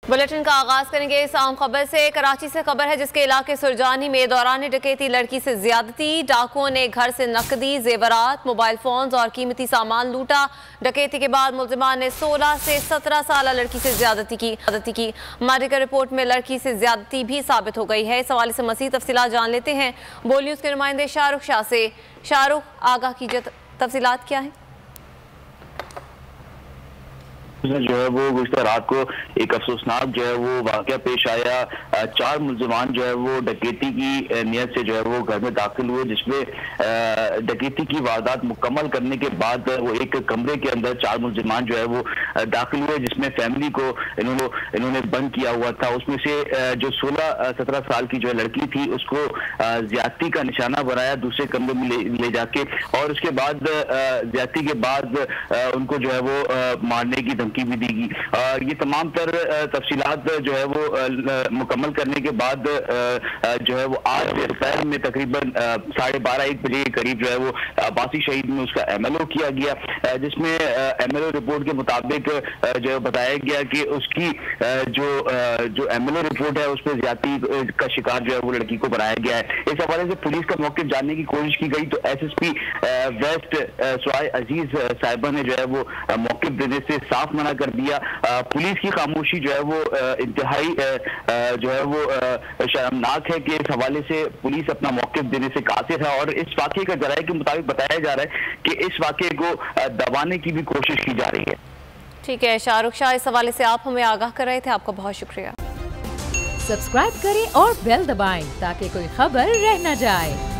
Bulletin का आगाज करेंगे इस आम खबर से। कराची से खबर है जिसके इलाके सुरजानी में दौरान डकैती लड़की से ज्यादती। डाकुओं ने घर से नकदी, जेवरात, मोबाइल फोन्स और कीमती सामान लूटा। डकैती के बाद मुलजिमान ने 16 से 17 साल लड़की से ज्यादती की। मेडिकल रिपोर्ट में लड़की से ज्यादती भी साबित हो गई है। इस हवाले से मज़ीद तफसीलात जान लेते हैं बोल न्यूज़ के नुमाइंदे शाहरुख शाह से। शाहरुख, आगाह कीजिए, तफसीलात क्या है? जो है वो गुज़श्ता रात को एक अफसोसनाक जो है वो वाक़या पेश आया। 4 मुल्ज़िमान जो है वो डकैती की नियत से जो है वो घर में दाखिल हुए, जिसमें डकैती की वारदात मुकम्मल करने के बाद वो एक कमरे के अंदर 4 मुल्ज़िमान जो है वो दाखिल हुए, जिसमें फैमिली को इन्होंने बंद किया हुआ था। उसमें से जो 16-17 साल की जो लड़की थी उसको ज्यादती का निशाना बनाया दूसरे कमरे में ले जाके, और उसके बाद ज्यादती के बाद उनको जो है वो मारने की धमकी भी दी गई। ये तमाम तर तफसीलात जो है वो मुकम्मल करने के बाद जो है वो आज दोपहर में तकरीबन 12:30-1 बजे के करीब जो है वो अब्बासी शहीद में उसका MLO किया गया, जिसमें MLO रिपोर्ट के मुताबिक जो है बताया गया कि उसकी जो MLO रिपोर्ट है उसमें ज्यादती का शिकार जो है वो लड़की को बनाया गया है। इस हवाले से पुलिस का मौके जानने की कोशिश की गई तो SSP वेस्ट सुआय अजीज साहिबा ने जो है वो मौके देने से साफ मना कर दिया। पुलिस की खामोशी जो है वो इंतहाई जो है वो शर्मनाक है कि इस हवाले से पुलिस अपना मौक़िफ़ देने से कासिर है, और इस वाक़े का जराये के मुताबिक बताया जा रहा है कि इस वाक़े को दबाने की भी कोशिश की जा रही है। ठीक है शाहरुख शाह, इस हवाले से आप हमें आगाह कर रहे थे, आपका बहुत शुक्रिया। सब्सक्राइब करें और बेल दबाएं ताकि कोई खबर रह न जाए।